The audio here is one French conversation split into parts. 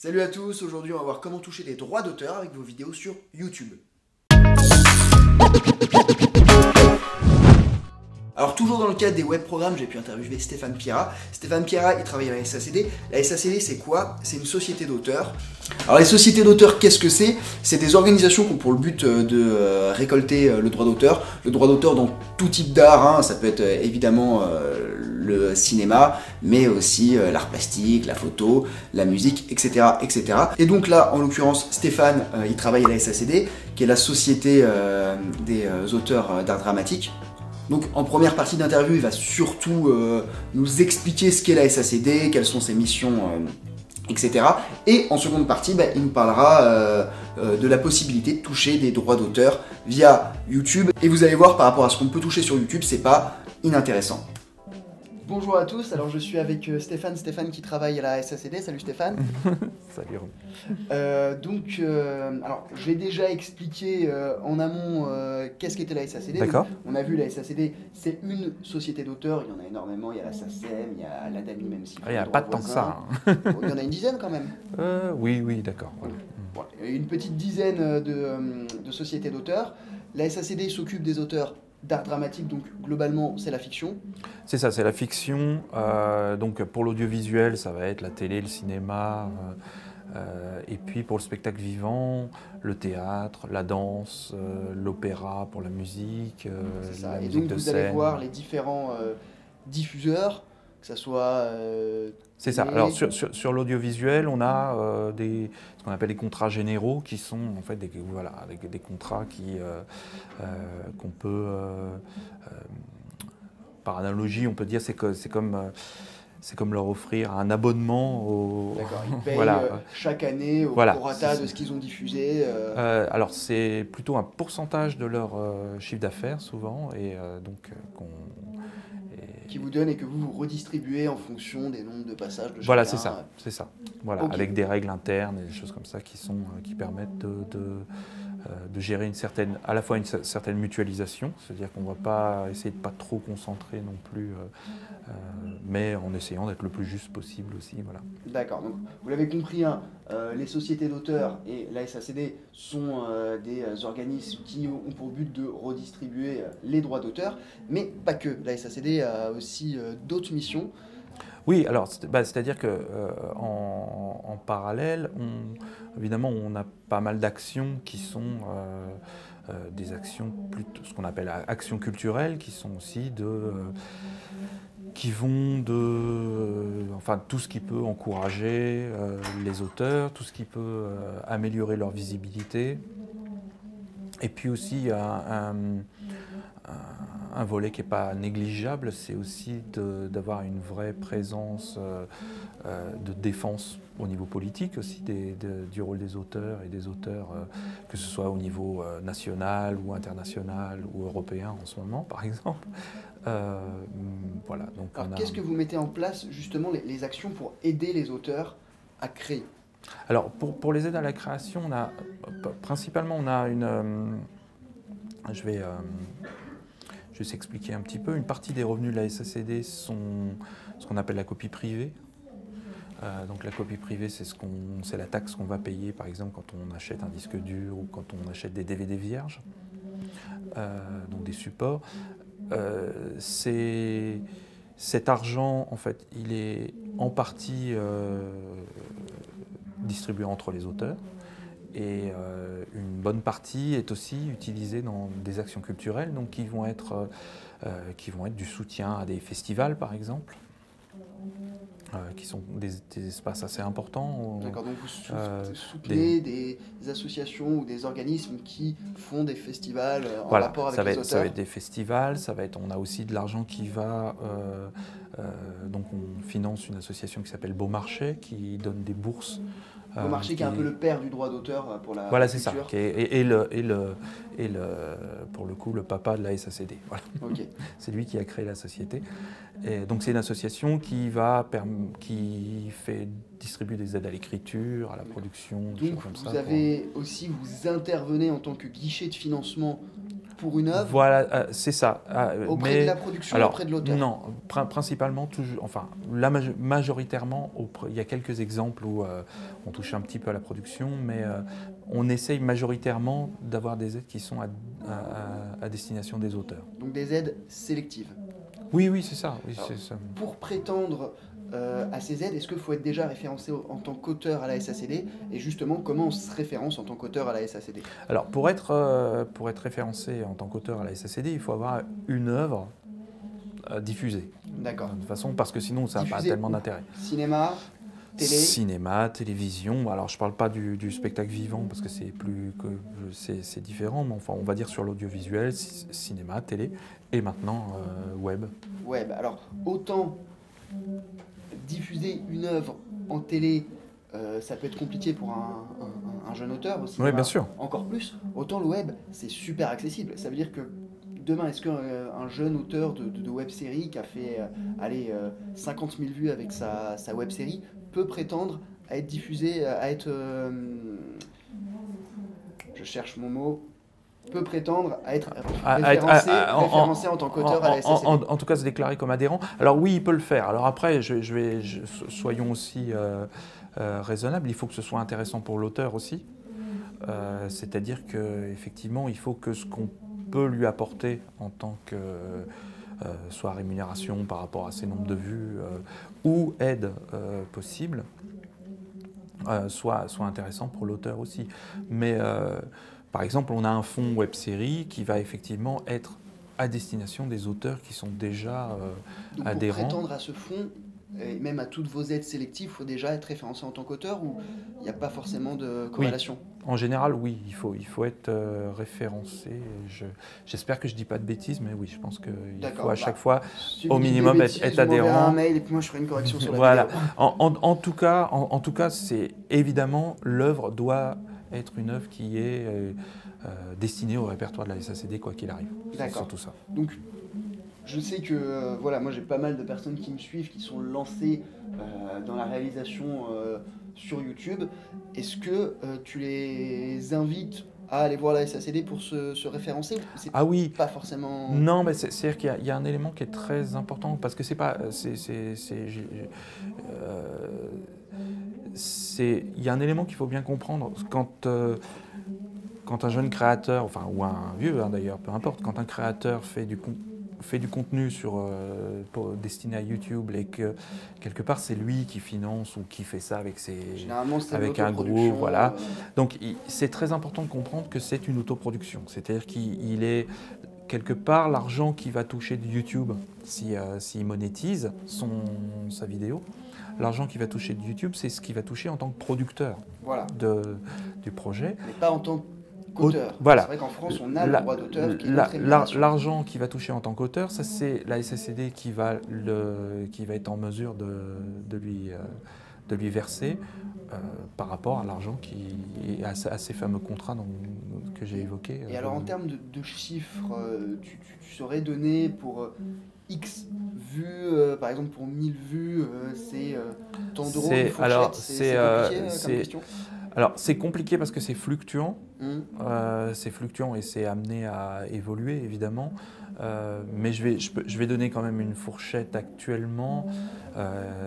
Salut à tous, aujourd'hui on va voir comment toucher des droits d'auteur avec vos vidéos sur YouTube. Alors toujours dans le cadre des web programmes, j'ai pu interviewer Stéphane Pierrat. Stéphane Pierrat, il travaille à la SACD. La SACD, c'est quoi? C'est une société d'auteurs. Alors les sociétés d'auteurs, qu'est-ce que c'est? C'est des organisations qui ont pour le but de récolter le droit d'auteur. Le droit d'auteur dans tout type d'art, hein. Ça peut être évidemment le cinéma, mais aussi l'art plastique, la photo, la musique, etc., etc. Et donc là, en l'occurrence, Stéphane, il travaille à la SACD, qui est la société des auteurs d'art dramatique. Donc en première partie d'interview, il va surtout nous expliquer ce qu'est la SACD, quelles sont ses missions, etc. Et en seconde partie, il nous parlera de la possibilité de toucher des droits d'auteur via YouTube. Et vous allez voir, par rapport à ce qu'on peut toucher sur YouTube, c'est pas inintéressant. Bonjour à tous, alors je suis avec Stéphane qui travaille à la SACD. Salut Stéphane. Salut Romain. Alors j'ai déjà expliqué en amont qu'est-ce qu'était la SACD. D'accord. On a vu la SACD, c'est une société d'auteurs, il y en a énormément, il y a la SACEM, il y a l'ADAMI, même si... Il n'y a pas tant que ça. Il y en a une dizaine quand même. Oui, d'accord. Voilà. Bon, une petite dizaine de sociétés d'auteurs. La SACD s'occupe des auteurs d'art dramatique, donc globalement c'est la fiction. C'est ça, c'est la fiction. Donc pour l'audiovisuel, ça va être la télé, le cinéma. Et puis pour le spectacle vivant, le théâtre, la danse, l'opéra pour la musique, la musique de scène. Et donc vous allez voir les différents diffuseurs, que ce soit... C'est ça. Alors sur l'audiovisuel, on a ce qu'on appelle les contrats généraux, qui sont en fait des contrats qu'on peut, par analogie, on peut dire c'est comme leur offrir un abonnement au... D'accord, ils payent chaque année au prorata de ce qu'ils ont diffusé. Alors c'est plutôt un pourcentage de leur chiffre d'affaires souvent, et qui vous donne et que vous redistribuez en fonction des nombres de passages de chacun. Voilà, c'est ça. Voilà, Okay. avec des règles internes et des choses comme ça qui permettent de gérer à la fois une certaine mutualisation, c'est-à-dire qu'on ne va pas essayer de pas trop concentrer non plus, mais en essayant d'être le plus juste possible aussi. Voilà. D'accord, donc vous l'avez compris, hein, les sociétés d'auteurs et la SACD sont des organismes qui ont pour but de redistribuer les droits d'auteur, mais pas que. La SACD a aussi d'autres missions. Oui, alors c'est-à-dire qu'en parallèle, évidemment, on a pas mal d'actions qui sont des actions plutôt ce qu'on appelle actions culturelles, qui sont aussi enfin tout ce qui peut encourager les auteurs, tout ce qui peut améliorer leur visibilité, et puis aussi un volet qui n'est pas négligeable, c'est aussi d'avoir une vraie présence de défense au niveau politique aussi du rôle des auteurs et des auteurs, que ce soit au niveau national ou international ou européen en ce moment par exemple. Voilà, donc alors qu'est-ce que vous mettez en place justement les actions pour aider les auteurs à créer? Alors pour les aides à la création, principalement on a une... Je vais s'expliquer un petit peu. Une partie des revenus de la SACD sont ce qu'on appelle la copie privée. Donc la copie privée, c'est la taxe qu'on va payer, par exemple, quand on achète un disque dur ou quand on achète des DVD vierges, donc des supports. Cet argent, en fait, il est en partie distribué entre les auteurs. Et une bonne partie est aussi utilisée dans des actions culturelles, donc qui vont être du soutien à des festivals, par exemple, qui sont des espaces assez importants. D'accord, donc vous soutenez des associations ou des organismes qui font des festivals en rapport avec les auteurs. Ça va être des festivals, on a aussi de l'argent qui va... donc on finance une association qui s'appelle Beaumarchais, qui donne des bourses. Beaumarchais qui est un peu le père du droit d'auteur pour la Voilà, culture. c'est ça. Et pour le coup, le papa de la SACD. Voilà. Okay. C'est lui qui a créé la société. Et donc c'est une association qui fait distribuer des aides à l'écriture, à la production, des choses comme ça. Donc vous intervenez en tant que guichet de financement pour une œuvre. Voilà, c'est ça. Auprès de la production, alors, auprès de l'auteur. Non, principalement, toujours, enfin, là, majoritairement, il y a quelques exemples où on touche un petit peu à la production, mais on essaye majoritairement d'avoir des aides qui sont à destination des auteurs. Donc des aides sélectives. Oui, oui, c'est ça. Oui, Alors, c'est ça. pour prétendre à ces aides, est-ce qu'il faut être déjà référencé en tant qu'auteur à la SACD? Et justement, comment on se référence en tant qu'auteur à la SACD? Alors, pour être référencé en tant qu'auteur à la SACD, il faut avoir une œuvre diffusée. D'accord. De toute façon, parce que sinon, ça n'a pas tellement d'intérêt. Cinéma, télé. Cinéma, télévision. Alors, je ne parle pas du spectacle vivant parce que c'est différent, mais enfin, on va dire sur l'audiovisuel, cinéma, télé, et maintenant web. Web. Alors, autant diffuser une œuvre en télé, ça peut être compliqué pour un jeune auteur aussi. Oui, bien sûr. Encore plus. Autant le web, c'est super accessible. Ça veut dire que demain, est-ce qu'un jeune auteur de web-série qui a fait 50 000 vues avec sa web-série peut prétendre à être diffusé, à être... je cherche mon mot... peut prétendre à être référencé en tant qu'auteur à la SACD. En tout cas, se déclarer comme adhérent. Alors oui, il peut le faire. Alors après, soyons aussi raisonnables. Il faut que ce soit intéressant pour l'auteur aussi. C'est-à-dire qu'effectivement, il faut que ce qu'on peut lui apporter en tant que soit rémunération par rapport à ses nombres de vues ou aide possible, soit intéressant pour l'auteur aussi. Mais par exemple, on a un fonds web-série qui va effectivement être à destination des auteurs qui sont déjà Donc adhérents. Pour prétendre à ce fonds, et même à toutes vos aides sélectives, il faut déjà être référencé en tant qu'auteur ou il n'y a pas forcément de corrélation? Oui. En général, oui, il faut être référencé. J'espère que je ne dis pas de bêtises, mais oui, je pense qu'il faut à chaque fois, au minimum, être adhérent. Un mail et puis moi je ferai une correction sur la voilà. vidéo. En tout cas, c'est évidemment, l'œuvre doit être une œuvre qui est destinée au répertoire de la SACD, quoi qu'il arrive. D'accord. C'est surtout ça. Donc, je sais que voilà, moi j'ai pas mal de personnes qui me suivent, qui sont lancées dans la réalisation sur YouTube. Est-ce que tu les invites à aller voir la SACD pour se référencer? Ah oui. Pas forcément. Non, mais c'est-à-dire qu'il y a un élément qui est très important parce que c'est pas, il y a un élément qu'il faut bien comprendre quand un jeune créateur, enfin ou un vieux d'ailleurs, peu importe, quand un créateur fait du contenu destiné à YouTube et que quelque part c'est lui qui finance ou qui fait ça avec un groupe, voilà. Donc c'est très important de comprendre que c'est une autoproduction, c'est-à-dire qu'il est quelque part l'argent qui va toucher de YouTube s'il monétise sa vidéo. L'argent qui va toucher de YouTube, c'est ce qu'il va toucher en tant que producteur du projet. Mais pas en tant qu'auteur. Voilà. C'est vrai qu'en France, on a le droit d'auteur qui est notre rémunération. L'argent qui va toucher en tant qu'auteur, ça c'est la SACD qui va être en mesure de lui verser par rapport à l'argent à ces fameux contrats que j'ai évoqués. Et alors en termes de chiffres, tu saurais donner pour X vues, par exemple pour 1000 vues, c'est tant d'euros, une fourchette, c'est compliqué comme question? Alors c'est compliqué parce que c'est fluctuant, c'est fluctuant et c'est amené à évoluer évidemment, mais je vais donner quand même une fourchette actuellement.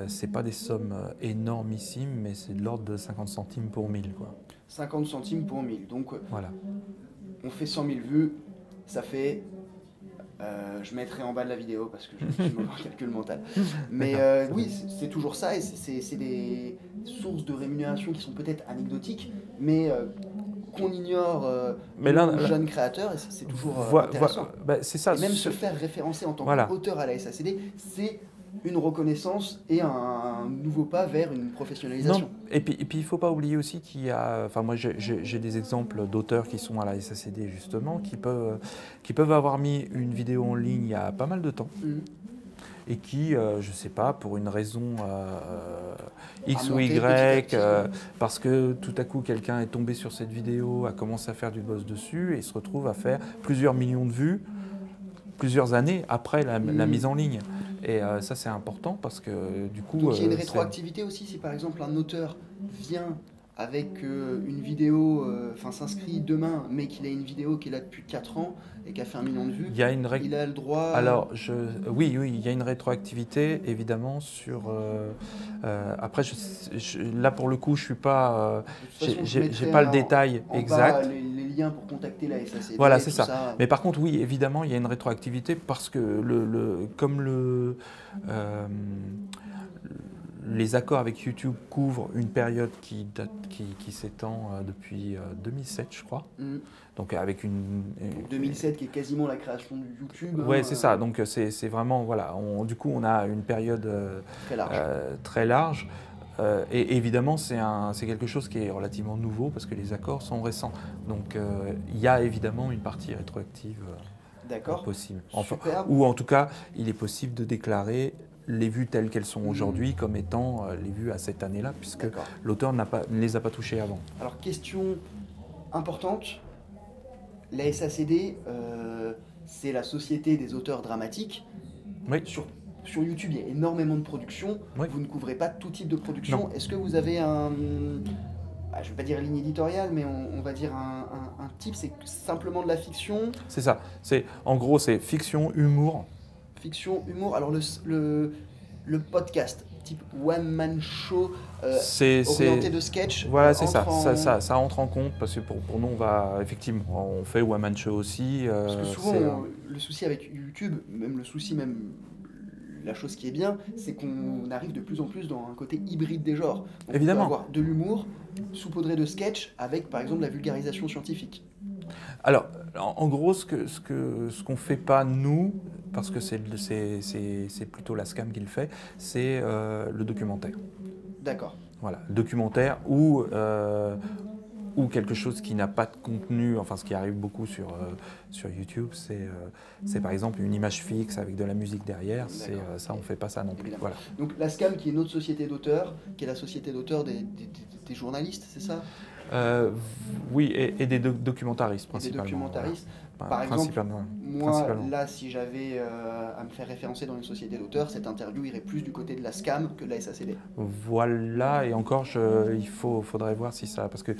C'est pas des sommes énormissimes, mais c'est de l'ordre de 50 centimes pour 1000 quoi. 50 centimes pour 1000, donc voilà. On fait 100 000 vues, ça fait... je mettrai en bas de la vidéo parce que je me vois un calcul mental. Mais oui, c'est toujours ça et c'est des sources de rémunération qui sont peut-être anecdotiques, mais qu'on ignore aux jeunes créateurs et c'est toujours intéressant. C'est ça. Et même se faire référencer en tant qu'auteur à la SACD, c'est une reconnaissance et un nouveau pas vers une professionnalisation. Non. Et puis il ne faut pas oublier aussi qu'il y a... Enfin, moi, j'ai des exemples d'auteurs qui sont à la SACD, justement, qui peuvent avoir mis une vidéo en ligne il y a pas mal de temps et qui, je ne sais pas, pour une raison X ou Y, parce que tout à coup, quelqu'un est tombé sur cette vidéo, a commencé à faire du buzz dessus et se retrouve à faire plusieurs millions de vues plusieurs années après la mise en ligne. Et ça, c'est important parce que du coup... Donc il y a une rétroactivité aussi, si par exemple un auteur vient avec une vidéo, s'inscrit demain, mais qu'il a une vidéo qui est là depuis 4 ans et qui a fait 1 million de vues, il a le droit... Alors, oui, il y a une rétroactivité, évidemment, sur... après, là, pour le coup, je suis pas... j'ai pas le détail exact. Bas, les liens pour contacter la SACD. Voilà, c'est ça. Mais par contre, oui, évidemment, il y a une rétroactivité parce que les accords avec YouTube couvrent une période qui s'étend depuis 2007, je crois. Donc avec 2007 qui est quasiment la création de YouTube. Oui, c'est ça. Donc c'est vraiment, voilà, du coup on a une période très large. Et évidemment, c'est quelque chose qui est relativement nouveau parce que les accords sont récents. Donc il y a évidemment une partie rétroactive possible. Enfin, ou en tout cas, il est possible de déclarer les vues telles qu'elles sont aujourd'hui comme étant les vues à cette année-là, puisque l'auteur ne les a pas touchées avant. Alors, question importante, la SACD, c'est la Société des auteurs dramatiques. Oui. Sur YouTube, il y a énormément de productions. Oui. Vous ne couvrez pas tout type de production. Est-ce que vous avez je ne vais pas dire ligne éditoriale, mais on va dire un type, c'est simplement de la fiction? C'est ça. En gros, c'est fiction, humour. Fiction, humour. Alors le podcast, type one-man show, orienté de sketch. Voilà, c'est ça. Ça entre en compte parce que pour nous, on fait one-man show aussi. Parce que souvent, le souci avec YouTube, la chose qui est bien, c'est qu'on arrive de plus en plus dans un côté hybride des genres. Donc évidemment. On peut avoir de l'humour saupoudré de sketch avec, par exemple, la vulgarisation scientifique. Alors, en gros, ce qu'on ne fait pas, nous, parce que c'est plutôt la SCAM qui le fait, c'est le documentaire. D'accord. Voilà, le documentaire ou quelque chose qui n'a pas de contenu, enfin ce qui arrive beaucoup sur YouTube, c'est par exemple une image fixe avec de la musique derrière, ça on ne fait pas ça non plus. Voilà. Donc la SCAM qui est une autre société d'auteurs, qui est la société d'auteurs des journalistes, c'est ça? Oui, et des documentaristes principalement. Des documentaristes. Voilà. Par exemple, moi, là, si j'avais à me faire référencer dans une société d'auteurs, cette interview irait plus du côté de la SCAM que de la SACD. Voilà, et encore, faudrait voir si ça... Parce que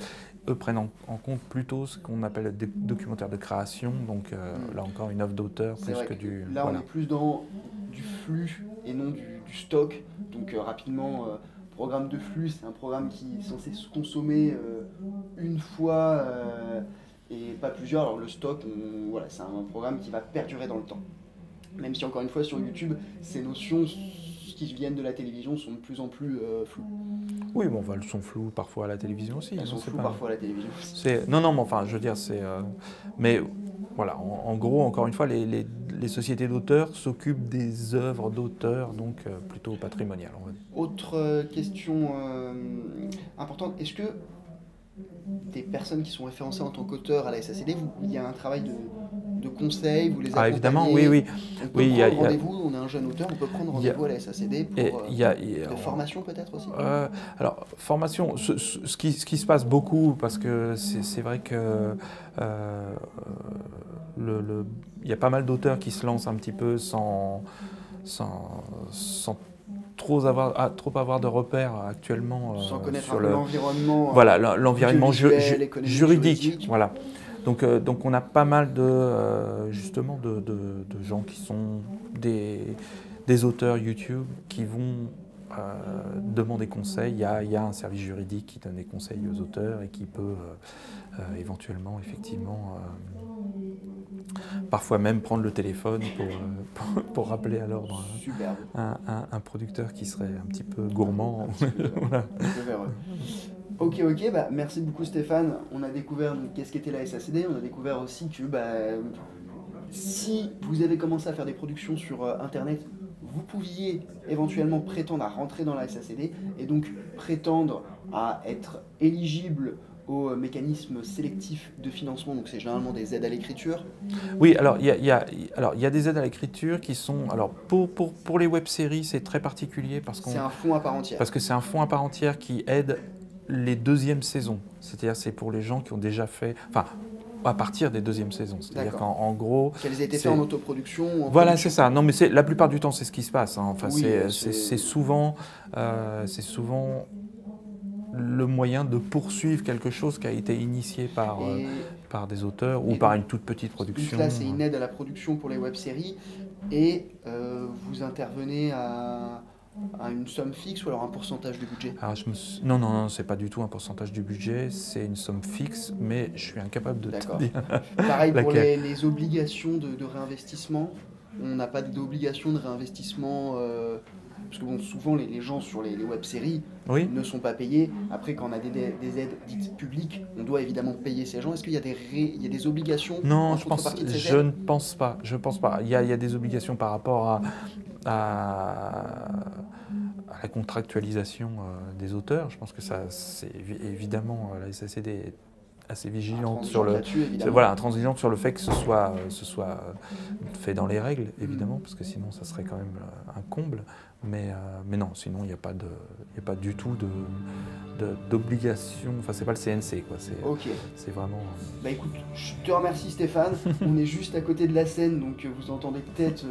eux prennent en compte plutôt ce qu'on appelle des documentaires de création, donc là encore une œuvre d'auteur plus que du... Là, voilà. On est plus dans du flux et non du stock, donc rapidement... Programme de flux, c'est un programme qui est censé se consommer une fois et pas plusieurs. Alors le stock, c'est un programme qui va perdurer dans le temps. Même si encore une fois sur YouTube, ces notions qui viennent de la télévision sont de plus en plus floues. Oui, bon, elles sont floues parfois à la télévision aussi. Elles sont floues parfois à la télévision aussi. Non, mais enfin, je veux dire, c'est... mais voilà, en gros, encore une fois, les sociétés d'auteurs s'occupent des œuvres d'auteurs, donc plutôt patrimoniales, on va dire. Autre question importante, est-ce que des personnes qui sont référencées en tant qu'auteurs à la SACD, il y a un travail de conseil, vous les accompagnez? Évidemment, oui. On peut prendre rendez-vous, on est un jeune auteur, on peut prendre rendez-vous à la SACD pour de formation peut-être aussi? Alors, formation, ce qui se passe beaucoup, parce que c'est vrai que il y a pas mal d'auteurs qui se lancent un petit peu sans trop avoir de repères actuellement sans connaître sur l'environnement. Voilà, l'environnement juridique. Voilà. Donc on a pas mal justement de gens qui sont des auteurs YouTube qui vont demander conseil. Il y a un service juridique qui donne des conseils aux auteurs et qui peut éventuellement, effectivement, parfois même prendre le téléphone pour rappeler à l'ordre un producteur qui serait un petit peu gourmand. Voilà. Ok, merci beaucoup Stéphane. On a découvert qu'est-ce qu'était la SACD, on a découvert aussi que si vous avez commencé à faire des productions sur Internet, vous pouviez éventuellement prétendre à rentrer dans la SACD et donc prétendre à être éligible au mécanisme sélectif de financement, donc c'est généralement des aides à l'écriture. Oui, alors il y a des aides à l'écriture qui sont... Alors pour les web-séries, c'est très particulier parce que c'est un fonds à part entière. Parce que c'est un fonds à part entière qui aide les deuxièmes saisons. C'est-à-dire c'est pour les gens qui ont déjà fait... Enfin, à partir des deuxièmes saisons. C'est-à-dire qu'en gros... Qu'elles aient été faites en autoproduction. Voilà, c'est ça. Non, mais la plupart du temps, c'est ce qui se passe. Hein. Enfin, oui, c'est souvent le moyen de poursuivre quelque chose qui a été initié par des auteurs ou par une toute petite production. Donc là, c'est une aide à la production pour les web-séries et vous intervenez à une somme fixe ou alors un pourcentage du budget? Alors non, c'est pas du tout un pourcentage du budget, c'est une somme fixe, mais je suis incapable de te dire. Pareil pour les obligations de réinvestissement, on n'a pas d'obligation de réinvestissement parce que bon, souvent les gens sur les web-séries ne sont pas payés. Après, quand on a des aides dites publiques, on doit évidemment payer ces gens. Est-ce qu'il y a des obligations? Non, je ne pense pas. Il y a des obligations par rapport à la contractualisation des auteurs. Je pense que ça, c'est évidemment la SACD est assez vigilante sur intransigeante sur le fait que ce soit fait dans les règles, évidemment, parce que sinon ça serait quand même un comble. Mais non, sinon il n'y a pas du tout d'obligation. Enfin, c'est pas le CNC, quoi. C'est vraiment. Bah écoute, je te remercie Stéphane. On est juste à côté de la scène, donc vous entendez peut-être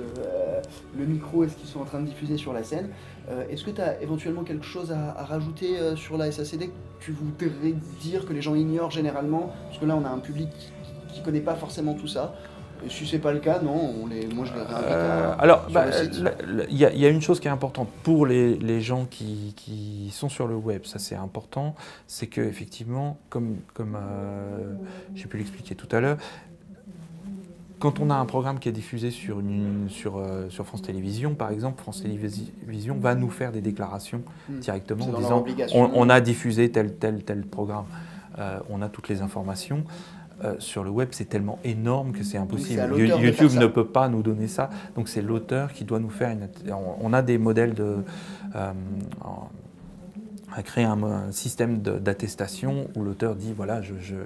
le micro est-ce qu'ils sont en train de diffuser sur la scène. Est-ce que tu as éventuellement quelque chose à rajouter sur la SACD que tu voudrais dire que les gens ignorent généralement? Parce que là, on a un public qui ne connaît pas forcément tout ça. Et si c'est pas le cas, non, moi je les réinvite alors, sur le site. Il y a une chose qui est importante pour les gens qui sont sur le web, ça c'est important, c'est que effectivement, comme j'ai pu l'expliquer tout à l'heure, quand on a un programme qui est diffusé sur France Télévisions, par exemple, France Télévisions va nous faire des déclarations directement en disant on a diffusé tel programme, on a toutes les informations. Sur le web, c'est tellement énorme que c'est impossible. YouTube ne peut pas nous donner ça, donc c'est l'auteur qui doit nous faire on a des modèles à créer un système d'attestation où l'auteur dit voilà,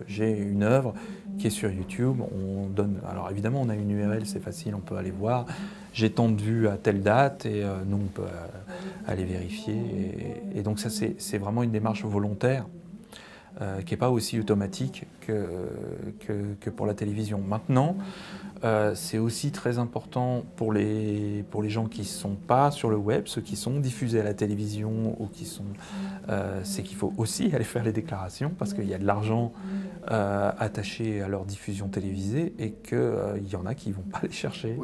j'ai une œuvre qui est sur YouTube. On donne, alors évidemment, on a une URL, c'est facile, on peut aller voir. J'ai tant de vues à telle date et nous on peut aller vérifier. Et donc ça, c'est vraiment une démarche volontaire. Qui n'est pas aussi automatique que pour la télévision. Maintenant, c'est aussi très important pour les gens qui ne sont pas sur le web, ceux qui sont diffusés à la télévision ou qui sont... c'est qu'il faut aussi aller faire les déclarations parce qu'il y a de l'argent attaché à leur diffusion télévisée et qu'il y en a qui ne vont pas les chercher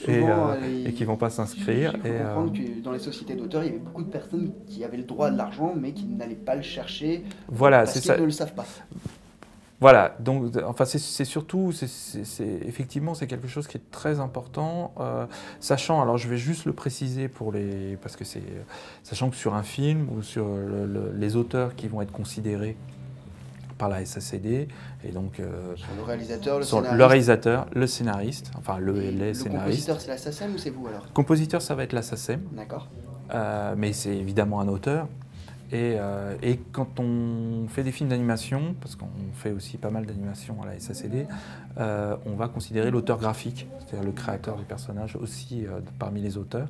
et qui ne vont pas s'inscrire. Il faut comprendre que dans les sociétés d'auteurs, il y avait beaucoup de personnes qui avaient le droit de l'argent mais qui n'allaient pas le chercher parce qu'ils ne le savent pas. Voilà, donc enfin c'est surtout, effectivement c'est quelque chose qui est très important, sachant, alors je vais juste le préciser parce que sachant que sur un film ou sur les auteurs qui vont être considérés par la SACD, et donc sur le réalisateur, le scénariste, enfin les scénaristes. Le compositeur c'est la SACEM ou c'est vous alors? Compositeur ça va être la SACEM, d'accord. Mais c'est évidemment un auteur. Et quand on fait des films d'animation, parce qu'on fait aussi pas mal d'animation à la SACD, on va considérer l'auteur graphique, c'est-à-dire le créateur du personnage aussi parmi les auteurs.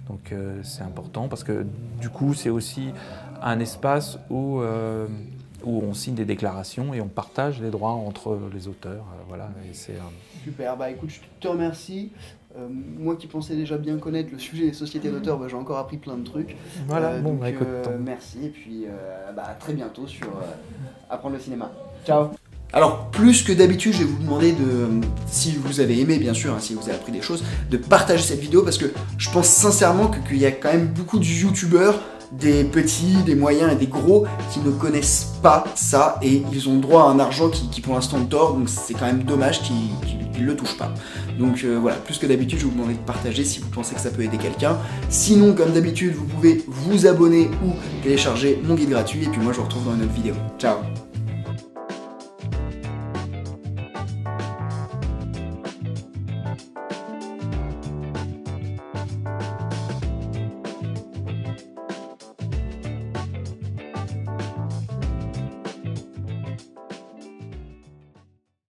Donc c'est important parce que du coup c'est aussi un espace où on signe des déclarations et on partage les droits entre les auteurs. Voilà, et super, bah écoute, je te remercie. Moi qui pensais déjà bien connaître le sujet des sociétés d'auteurs, j'ai encore appris plein de trucs. Voilà, donc, merci et puis à très bientôt sur Apprendre le cinéma. Ciao. Alors plus que d'habitude, je vais vous demander si vous avez aimé bien sûr, si vous avez appris des choses, de partager cette vidéo parce que je pense sincèrement qu'il y a quand même beaucoup de youtubeurs, des petits, des moyens et des gros qui ne connaissent pas ça et ils ont droit à un argent qui pour l'instant dort, donc c'est quand même dommage qu'ils ne le touchent pas. Donc voilà, plus que d'habitude, je vais vous demander de partager si vous pensez que ça peut aider quelqu'un. Sinon, comme d'habitude, vous pouvez vous abonner ou télécharger mon guide gratuit et puis moi je vous retrouve dans une autre vidéo. Ciao.